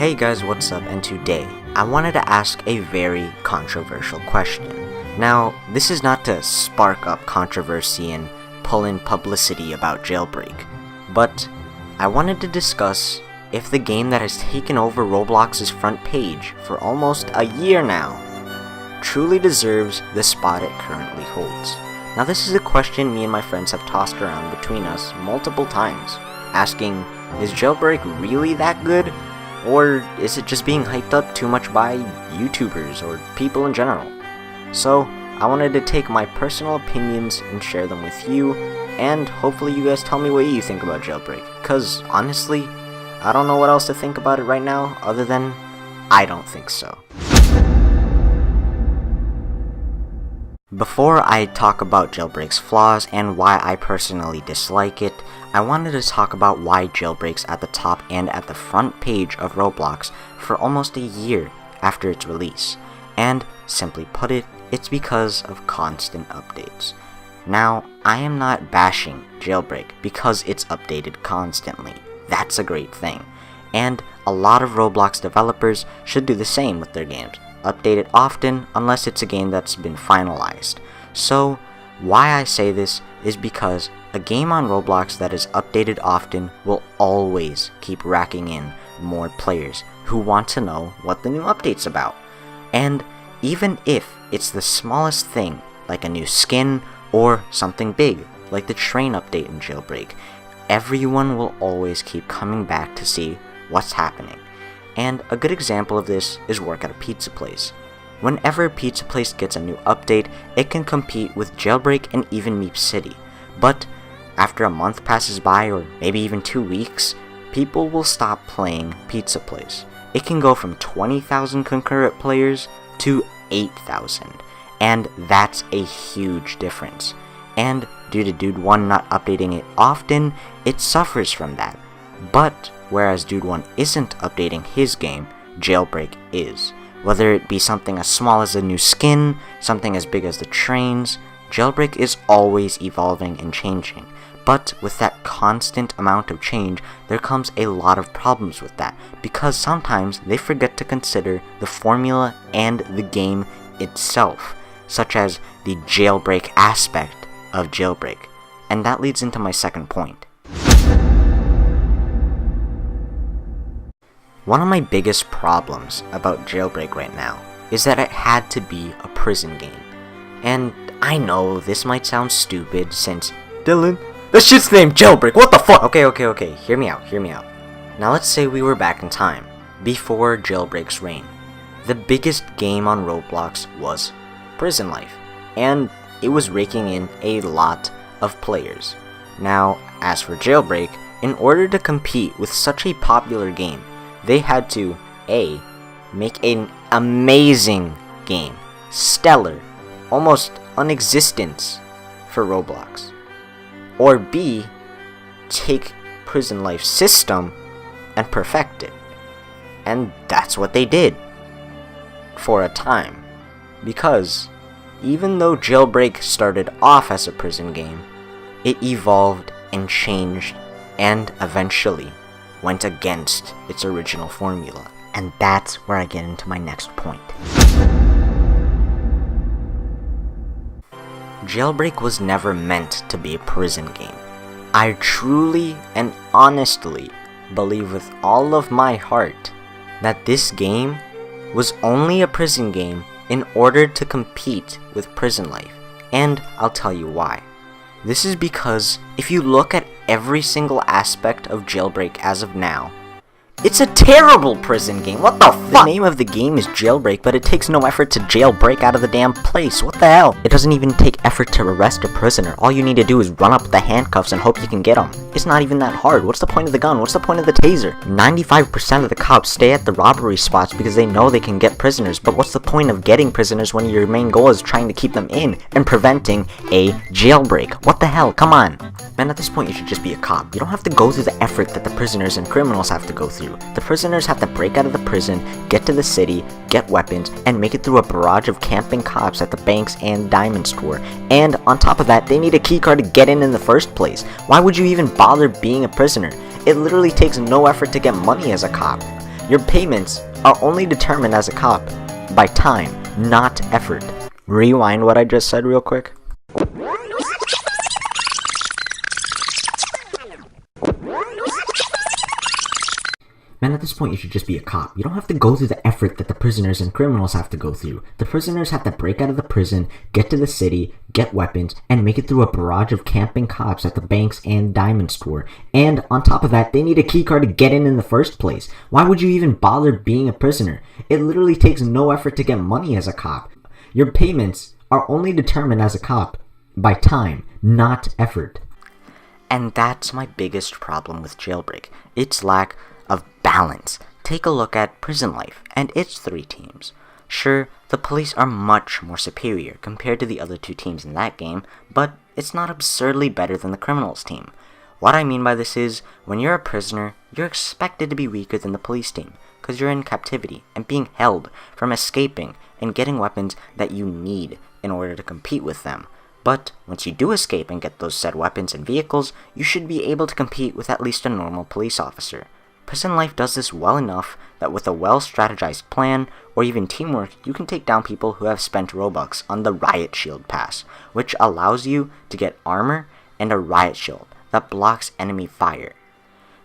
Hey guys, what's up? And today, I wanted to ask a very controversial question. Now, this is not to spark up controversy and pull in publicity about Jailbreak, but I wanted to discuss if the game that has taken over Roblox's front page for almost a year now truly deserves the spot it currently holds. Now, this is a question me and my friends have tossed around between us multiple times, asking, is Jailbreak really that good? Or is it just being hyped up too much by YouTubers or people in general? So, I wanted to take my personal opinions and share them with you, and hopefully you guys tell me what you think about Jailbreak, cause honestly, I don't know what else to think about it right now other than I don't think so. Before I talk about Jailbreak's flaws and why I personally dislike it, I wanted to talk about why Jailbreak's at the top and at the front page of Roblox for almost a year after its release. And simply put it, it's because of constant updates. Now, I am not bashing Jailbreak because it's updated constantly. That's a great thing. And a lot of Roblox developers should do the same with their games. Update it often unless it's a game that's been finalized. So, why I say this is because a game on Roblox that is updated often will always keep racking in more players who want to know what the new update's about. And even if it's the smallest thing, like a new skin or something big, like the train update in Jailbreak, everyone will always keep coming back to see what's happening. And a good example of this is work at a pizza place. Whenever a pizza place gets a new update, it can compete with Jailbreak and even Meep City. But after a month passes by, or maybe even 2 weeks, people will stop playing Pizza Place. It can go from 20,000 concurrent players to 8,000, and that's a huge difference. And due to Dude 1 not updating it often, it suffers from that. But whereas Dude 1 isn't updating his game, Jailbreak is. Whether it be something as small as a new skin, something as big as the trains, Jailbreak is always evolving and changing. But with that constant amount of change, there comes a lot of problems with that, because sometimes they forget to consider the formula and the game itself, such as the jailbreak aspect of Jailbreak. And that leads into my second point. One of my biggest problems about Jailbreak right now is that it had to be a prison game. And I know this might sound stupid since, Dylan, this shit's named Jailbreak, what the fuck? Okay, hear me out. Now let's say we were back in time, before Jailbreak's reign. The biggest game on Roblox was Prison Life, and it was raking in a lot of players. Now, as for Jailbreak, in order to compete with such a popular game, they had to, A, make an amazing game, stellar, almost non-existent for Roblox, or B, take Prison Life's system and perfect it. And that's what they did, for a time, because even though Jailbreak started off as a prison game, it evolved and changed and eventually went against its original formula. And that's where I get into my next point. Jailbreak was never meant to be a prison game. I truly and honestly believe with all of my heart that this game was only a prison game in order to compete with Prison Life. And I'll tell you why. This is because if you look at every single aspect of Jailbreak as of now, it's a terrible prison game. What the fuck? The name of the game is Jailbreak, but it takes no effort to jailbreak out of the damn place. What the hell? It doesn't even take effort to arrest a prisoner. All you need to do is run up the handcuffs and hope you can get them. It's not even that hard. What's the point of the gun? What's the point of the taser? 95% of the cops stay at the robbery spots because they know they can get prisoners, but what's the point of getting prisoners when your main goal is trying to keep them in and preventing a jailbreak? What the hell? Come on. Man, at this point you should just be a cop. You don't have to go through the effort that the prisoners and criminals have to go through. The prisoners have to break out of the prison, get to the city, get weapons, and make it through a barrage of camping cops at the banks and diamond store. And on top of that, they need a keycard to get in the first place. Why would you even bother being a prisoner? It literally takes no effort to get money as a cop. Your payments are only determined as a cop by time, not effort. Rewind what I just said real quick. Man, at this point you should just be a cop. You don't have to go through the effort that the prisoners and criminals have to go through. The prisoners have to break out of the prison, get to the city, get weapons, and make it through a barrage of camping cops at the banks and diamond store. And on top of that, they need a keycard to get in the first place. Why would you even bother being a prisoner? It literally takes no effort to get money as a cop. Your payments are only determined as a cop by time, not effort. And that's my biggest problem with Jailbreak. Its lack of balance. Take a look at Prison Life and its 3 teams. Sure, the police are much more superior compared to the other 2 teams in that game, but it's not absurdly better than the criminals team. What I mean by this is, when you're a prisoner, you're expected to be weaker than the police team, because you're in captivity and being held from escaping and getting weapons that you need in order to compete with them. But once you do escape and get those said weapons and vehicles, you should be able to compete with at least a normal police officer. Prison Life does this well enough that with a well-strategized plan, or even teamwork, you can take down people who have spent Robux on the Riot Shield Pass, which allows you to get armor and a Riot Shield that blocks enemy fire.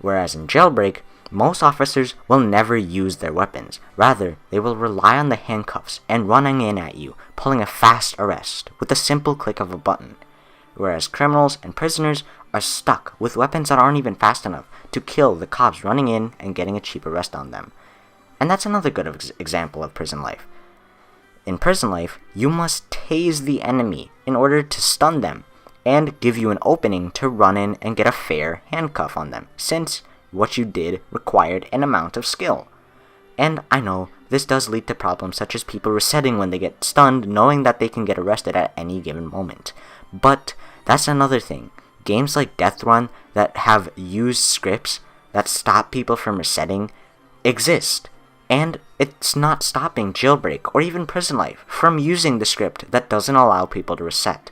Whereas in Jailbreak, most officers will never use their weapons. Rather, they will rely on the handcuffs and running in at you, pulling a fast arrest with a simple click of a button. Whereas criminals and prisoners are stuck with weapons that aren't even fast enough to kill the cops running in and getting a cheap arrest on them. And that's another good example of Prison Life. In Prison Life, you must tase the enemy in order to stun them and give you an opening to run in and get a fair handcuff on them, since what you did required an amount of skill. And I know this does lead to problems such as people resetting when they get stunned, knowing that they can get arrested at any given moment. But that's another thing. Games like Death Run that have used scripts that stop people from resetting exist. And it's not stopping Jailbreak or even Prison Life from using the script that doesn't allow people to reset.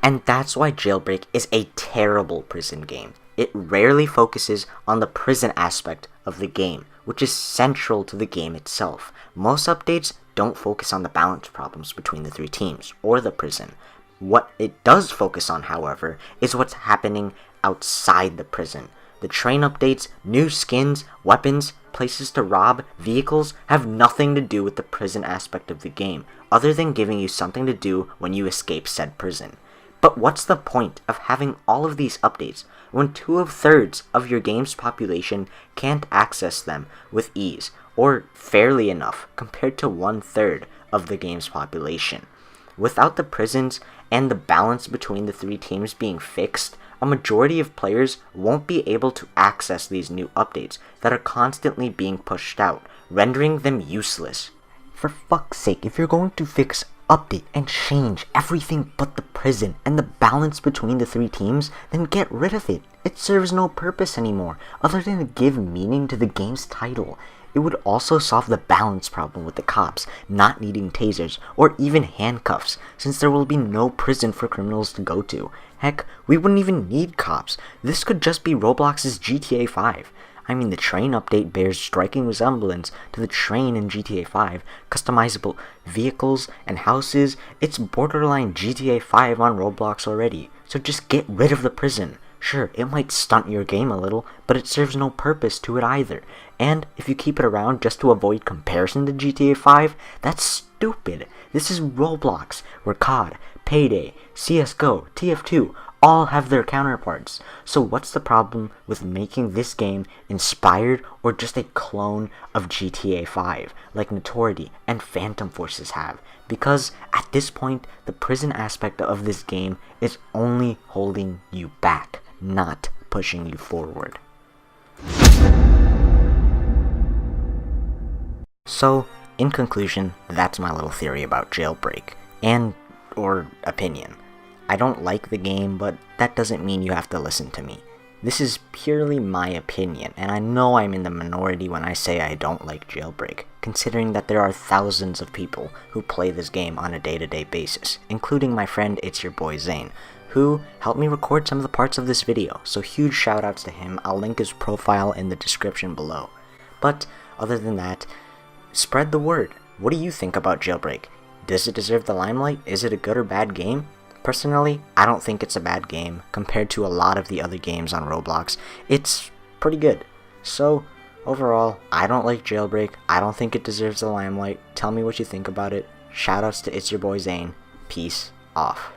And that's why Jailbreak is a terrible prison game. It rarely focuses on the prison aspect of the game, which is central to the game itself. Most updates don't focus on the balance problems between the 3 teams or the prison. What it does focus on, however, is what's happening outside the prison. The train updates, new skins, weapons, places to rob, vehicles have nothing to do with the prison aspect of the game, other than giving you something to do when you escape said prison. But what's the point of having all of these updates when 2/3 of your game's population can't access them with ease, or fairly enough compared to 1/3 of the game's population? Without the prisons and the balance between the 3 teams being fixed, a majority of players won't be able to access these new updates that are constantly being pushed out, rendering them useless. For fuck's sake, if you're going to fix, update, and change everything but the prison and the balance between the 3 teams, then get rid of it. It serves no purpose anymore, other than to give meaning to the game's title. It would also solve the balance problem with the cops not needing tasers or even handcuffs, since there will be no prison for criminals to go to. Heck, we wouldn't even need cops. This could just be Roblox's GTA 5. I mean, the train update bears striking resemblance to the train in GTA 5, customizable vehicles and houses. It's borderline GTA 5 on Roblox already, so just get rid of the prison. Sure, it might stunt your game a little, but it serves no purpose to it either. And if you keep it around just to avoid comparison to GTA 5, that's stupid. This is Roblox, where COD, Payday, CSGO, TF2 all have their counterparts. So what's the problem with making this game inspired or just a clone of GTA 5, like Notoriety and Phantom Forces have? Because at this point, the prison aspect of this game is only holding you back, not pushing you forward. So, in conclusion, that's my little theory about Jailbreak, or opinion. I don't like the game, but that doesn't mean you have to listen to me. This is purely my opinion, and I know I'm in the minority when I say I don't like Jailbreak, considering that there are thousands of people who play this game on a day-to-day basis, including my friend ItzUrBoiZane, who helped me record some of the parts of this video, so huge shoutouts to him. I'll link his profile in the description below. But Other than that, spread the word. What do you think about Jailbreak? Does it deserve the limelight? Is it a good or bad game? Personally, I don't think it's a bad game. Compared to a lot of the other games on Roblox, it's pretty good. So, overall, I don't like Jailbreak. I don't think it deserves the limelight. Tell me what you think about it. Shoutouts to ItzUrBoiZane. Peace off.